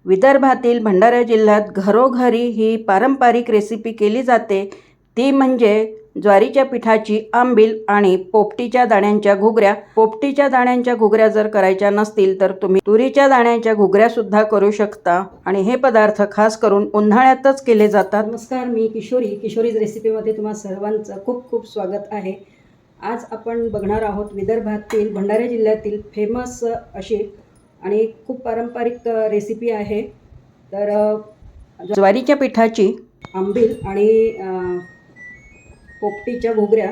विदर्भातील भंडारा जिल्ह्यात घरोघरी ही पारंपरिक रेसिपी केली जाते, ती म्हणजे ज्वारीच्या पिठाची आंबील आणि पोपटीच्या दाण्यांच्या घुगऱ्या. पोपटीच्या दाण्यांच्या घुगऱ्या जर करायच्या नसतील तर तुम्ही तुरीच्या दाण्यांच्या घुगऱ्यासुद्धा करू शकता आणि हे पदार्थ खास करून उन्हाळ्यातच केले जातात. नमस्कार, मी किशोरीज रेसिपीमध्ये तुम्हा सर्वांचं खूप खूप स्वागत आहे. आज आपण बघणार आहोत विदर्भातील भंडारा जिल्ह्यातील फेमस अशी आणि खूप पारंपरिक रेसिपी आहे. तर ज्वारीच्या पिठाची आंबील आणि पोपटीच्या घुगऱ्या.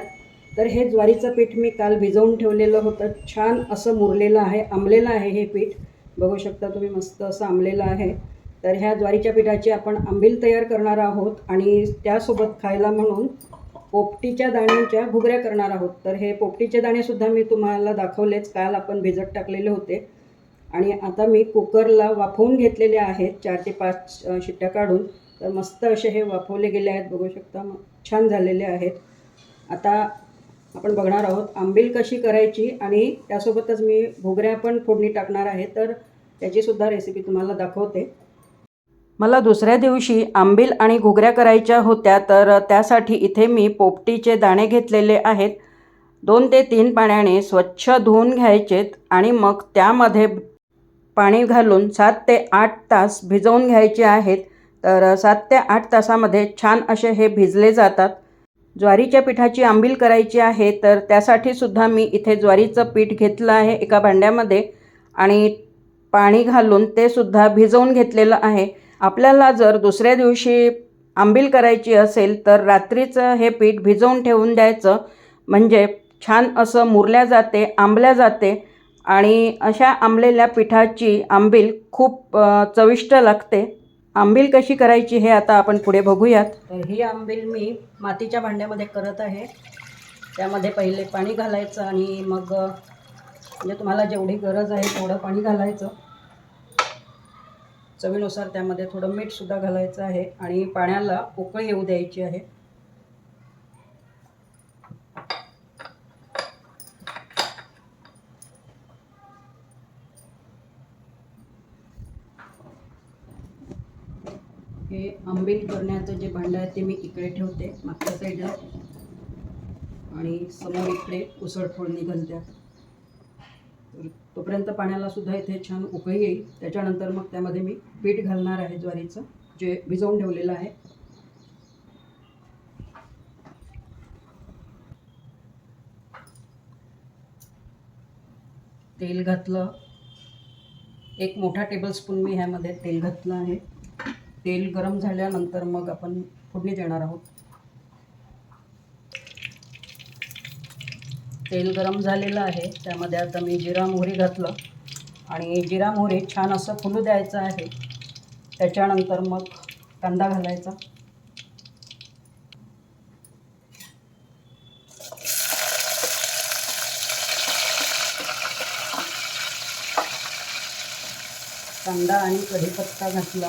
तर हे ज्वारीचं पीठ मी काल भिजवून ठेवलेलं होतं. छान असं मुरलेलं आहे, आंबलेलं आहे हे पीठ. बघू शकता तुम्ही, मस्त असं आंबलेलं आहे. तर ह्या ज्वारीच्या पिठाची आपण आंबील तयार करणार आहोत आणि त्यासोबत खायला म्हणून पोपटीच्या दाण्यांच्या घुगऱ्या करणार आहोत. तर हे पोपटीचे दाणेसुद्धा मी तुम्हाला दाखवलेच, काल आपण भिजत टाकलेले होते आणि आता मी कुकरला वाफवून घेतलेले आहेत 4 ते 5 शिट्ट्या काढून. तर मस्त असे हे वाफवले गेले आहेत, बघू शकता, छान झालेले आहेत. आता आपण बघणार आहोत आंबील कशी करायची आणि त्यासोबतच मी घुगऱ्या पण फोडणी टाकणार आहे. तर त्याचीसुद्धा रेसिपी तुम्हाला दाखवते. मला दुसऱ्या दिवशी आंबील आणि घुगऱ्या करायच्या होत्या, तर त्यासाठी इथे मी पोपटीचे दाणे घेतलेले आहेत. 2 ते 3 पाण्याने स्वच्छ धुवून घ्यायचेत आणि मग त्यामध्ये पाणी घालून 7 ते 8 तास भिजवून घ्यायचे आहेत. तर 7 ते 8 तासामध्ये छान असे हे भिजले जातात. ज्वारीच्या पिठाची आंबील करायची आहे, तर त्यासाठी सुद्धा मी इथे ज्वारीचं पीठ घेतलं आहे एका भांड्यामध्ये आणि पाणी घालून ते सुद्धा भिजवून घेतलेलं आहे. आपल्याला जर दुसऱ्या दिवशी आंबील करायची असेल तर रात्रीचं हे पीठ भिजवून ठेवून द्यायचं, म्हणजे छान असं मुरल्या जाते, आंबल्या जाते आणि अशा आंबलेल्या पिठाची आंबील खूप चविष्ट लागते. आंबील कशी करायची हे आता आपण पुढे बघूयात. तर ही आंबील मी मातीच्या भांड्यामध्ये करत आहे. त्यामध्ये पहिले पाणी घालायचं आणि मग म्हणजे तुम्हाला जेवढी गरज आहे तेवढं पाणी घालायचं. चवीनुसार त्यामध्ये थोडं मीठसुद्धा घालायचं आहे आणि पाण्याला उकळी येऊ द्यायची आहे. हे आंबील करण्याचं जे भांडं आहे ते मी इकडे ठेवते मागच्या साईडला आणि समोर इकडे उसळ फोडणी घालते. तर तोपर्यंत पाण्याला सुद्धा इथे छान उकळी येईल. त्याच्यानंतर मग त्यामध्ये मी पीठ घालणार आहे ज्वारीचं, जे भिजवून ठेवलेलं आहे. तेल घातलं, 1 मोठा टेबलस्पून मी ह्यामध्ये तेल घातलं आहे. तेल गरम झाल्यानंतर मग आपण फोडणी देणार आहोत. तेल गरम झालेलं आहे, त्यामध्ये आता मी जिरा मोहरी घातलं आणि जिरा मोहरी छान असं फुलू द्यायचं आहे. त्याच्यानंतर मग कांदा घालायचा. कांदा आणि कढीपत्ता घातला.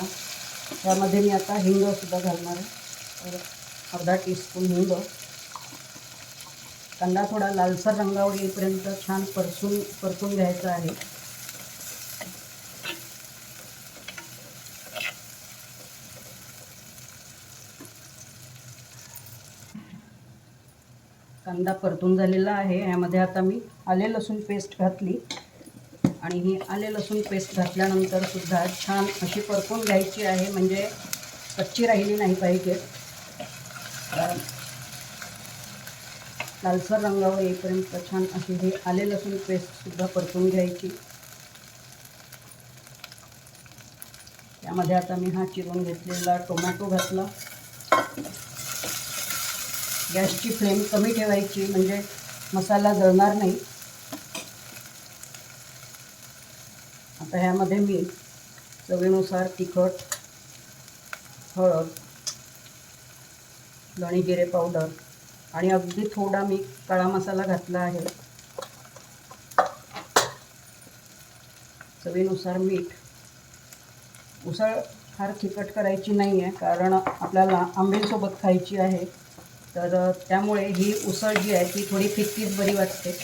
त्यामध्ये मी आता हिंगसुद्धा घालणार आहे. तर अर्धा टीस्पून हिंग. कांदा थोडा लालसर रंगावर येईपर्यंत छान परतून घ्यायचा आहे. कांदा परतून झालेला आहे. यामध्ये आता मी आले लसूण पेस्ट घातली आणि ही आले लसूण पेस्ट घातल्यानंतर सुद्धा छान अशी परतून घ्यायची आहे, म्हणजे कच्ची राहिली नाही पाहिजे. लालसर रंगावर येईपर्यंत छान अशी ही आले लसूण पेस्टसुद्धा परतून घ्यायची. त्यामध्ये आता मी हा चिरून घेतलेला टोमॅटो घातला. गॅसची फ्लेम कमी ठेवायची, म्हणजे मसाला जळणार नाही. आता ह्यामध्ये मी चवीनुसार तिखट, हळद, धणे जिरे पावडर आणि अगदी थोडा मी काळा मसाला घातला आहे. चवीनुसार मीठ. उसळ फार तिखट करायची नाही आहे, कारण आपल्याला आंबीलसोबत खायची आहे. तर त्यामुळे ही उसळ जी आहे ती थोडी फिक्कीच बरी वाटते.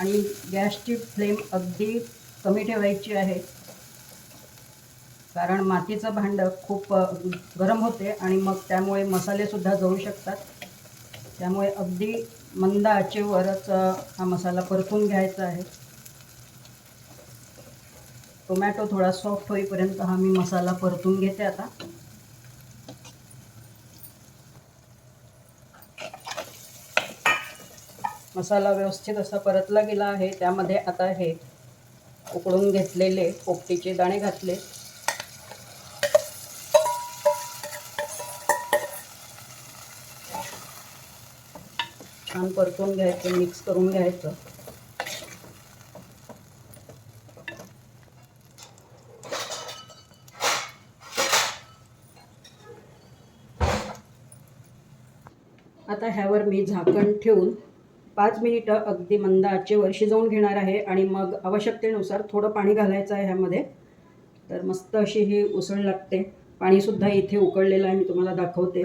आणि गॅसची फ्लेम अगदी कमी ठेवायची आहे, कारण मातीचं भांडं खूप गरम होते आणि मग त्यामुळे मसालेसुद्धा जळू शकतात. त्यामुळे अगदी मंद आचेवरच हा मसाला परतून घ्यायचा आहे. टोमॅटो थोडा सॉफ्ट होईपर्यंत हा मी मसाला परतून घेते. आता मसाला व्यवस्थित असा परतला गेला आहे. त्यामध्ये आता हे उकळून घेतलेले पोपटीचे दाणे घातले. छान परतून घ्यायचं, मिक्स करून घ्यायचं. आता ह्यावर मी झाकण ठेवून 5 मिनिटं अगदी मंद आचेवर शिजवून घेणार आहे आणि मग आवश्यकतेनुसार थोडं पाणी घालायचं आहे ह्यामध्ये. तर मस्त अशी ही उसळ लागते. पाणीसुद्धा इथे उकळलेलं आहे, मी तुम्हाला दाखवते.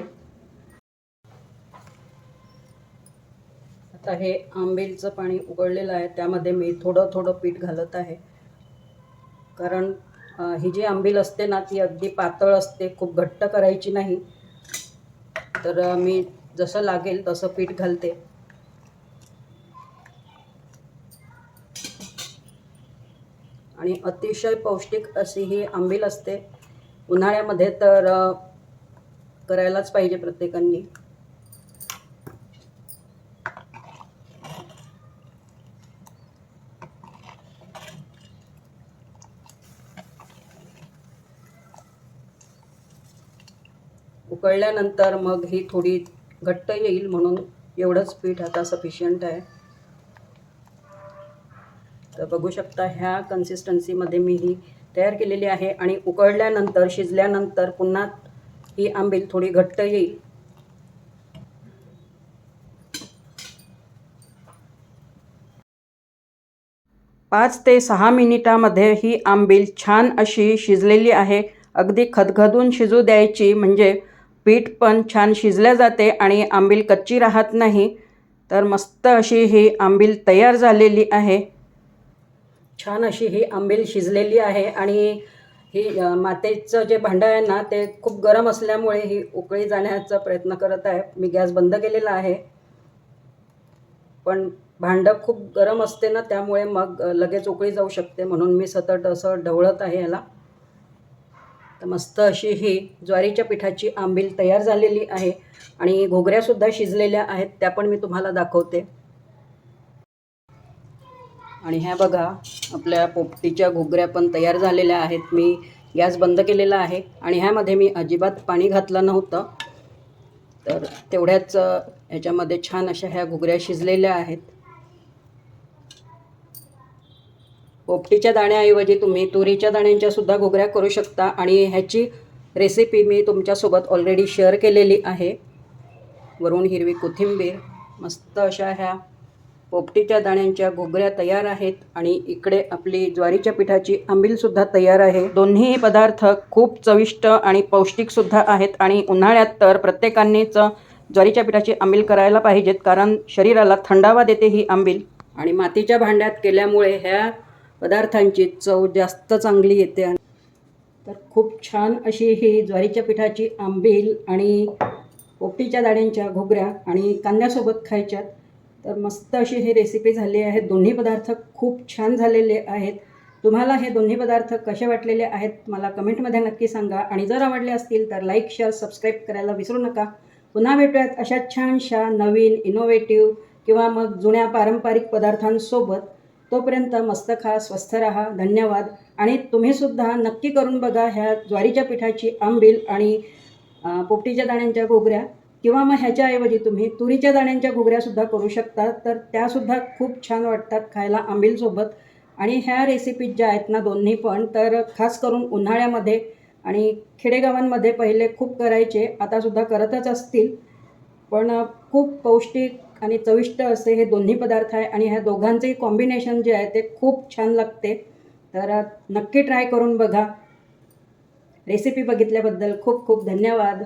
आता हे आंबीलचं पाणी उकळलेलं आहे, त्यामध्ये मी थोडं थोडं पीठ घालत आहे. कारण ही जी आंबील असते ना, ती अगदी पातळ असते, खूप घट्ट करायची नाही. तर मी जसं लागेल तसं पीठ घालते. आणि अतिशय पौष्टिक अशी ही आंबील असते. उन्हाळ्यामध्ये तर करायलाच पाहिजे प्रत्येकांनी. उकळल्यानंतर मग ही थोडी घट्ट येईल, म्हणून एवढंच पीठ आता सफिशियंट आहे. तर बघू शकता ह्या कन्सिस्टन्सीमध्ये मी ही तयार केलेली आहे. आणि उकळल्यानंतर, शिजल्यानंतर पुन्हा ही आंबील थोडी घट्ट येईल. पाच ते 6 मिनिटामध्ये ही आंबील छान अशी शिजलेली आहे. अगदी खदखदून शिजू द्यायची, म्हणजे पीठ पण छान शिजल्या जाते आणि आंबील कच्ची राहत नाही. तर मस्त अशी ही आंबील तयार झालेली आहे. छान अशी ही आंबील शिजलेली आहे. आणि ही मातीचं जे भांडं आहे ना, ते खूप गरम असल्यामुळे ही उकळी जाण्याचा प्रयत्न करत आहे. मी गॅस बंद केलेला आहे, पण भांडं खूप गरम असते ना, त्यामुळे मग लगेच उकळी जाऊ शकते, म्हणून मी सतत असं ढवळत आहे याला. तर मस्त अशी ही ज्वारीच्या पिठाची आंबील तयार झालेली आहे. आणि घोगऱ्यासुद्धा शिजलेल्या आहेत, त्या पण मी तुम्हाला दाखवते. आणि ह्या बघा, आपल्या पोपटीच्या घोगऱ्या पण तयार झालेल्या आहेत. मी गॅस बंद केलेला आहे आणि ह्यामध्ये मी अजिबात पाणी घातलं नव्हतं. तर तेवढ्याच ह्याच्यामध्ये छान अशा ह्या घोगऱ्या शिजलेल्या आहेत. पोपटीच्या दाण्याऐवजी तुम्ही तुरीच्या दाण्यांच्या सुद्धा घोगऱ्या करू शकता. आणि ह्याची रेसिपी मी तुमच्यासोबत ऑलरेडी शेअर केलेली आहे. वरून हिरवी कोथिंबीर. मस्त अशा ह्या पोपटीच्या दाण्यांच्या घोगऱ्या तयार आहेत. आणि इकडे आपली ज्वारीच्या पिठाची आंबीलसुद्धा तयार आहे. दोन्ही पदार्थ खूप चविष्ट आणि पौष्टिकसुद्धा आहेत. आणि उन्हाळ्यात तर प्रत्येकानेच ज्वारीच्या पिठाची आंबील करायला पाहिजेत, कारण शरीराला थंडावा देते ही आंबील. आणि मातीच्या भांड्यात केल्यामुळे ह्या पदार्थांची चव जास्त चांगली येते. तर खूप छान अशी ही ज्वारीच्या पिठाची आंबील आणि पोपटीच्या दाण्यांच्या घोगऱ्या आणि कांद्यासोबत खायच्यात. तर मस्त अशी ही रेसिपी झाली आहे. दोन्ही पदार्थ खूप छान झालेले आहेत. तुम्हाला हे दोन्ही पदार्थ कसे वाटलेले आहेत मला कमेंटमध्ये नक्की सांगा. आणि जर आवडले असतील तर लाईक, शेअर, सबस्क्राईब करायला विसरू नका. पुन्हा भेटूयात अशा छानशा नवीन इनोव्हेटिव्ह किंवा मग जुन्या पारंपरिक पदार्थांसोबत. तोपर्यंत मस्त खा, स्वस्थ राहा. धन्यवाद. आणि तुम्हीसुद्धा नक्की करून बघा ह्या ज्वारीच्या पिठाची आंबील आणि पोपटीच्या दाण्यांच्या घोगऱ्या. किंवा मग ह्याच्याऐवजी तुम्ही तुरीच्या दाण्यांच्या घोगऱ्यासुद्धा करू शकता. तर त्यासुद्धा खूप छान वाटतात खायला आंबीलसोबत. आणि ह्या रेसिपीज ज्या आहेत ना दोन्ही पण, तर खास करून उन्हाळ्यामध्ये आणि खेडेगावांमध्ये पहिले खूप करायचे, आतासुद्धा करतच असतील. पण खूप पौष्टिक आणि चविष्ट असे हे दोन्ही पदार्थ आहे. आणि ह्या दोघांचेही कॉम्बिनेशन जे आहे ते खूप छान लागते. तर नक्की ट्राय करून बघा. रेसिपी बघितल्याबद्दल खूप खूप धन्यवाद.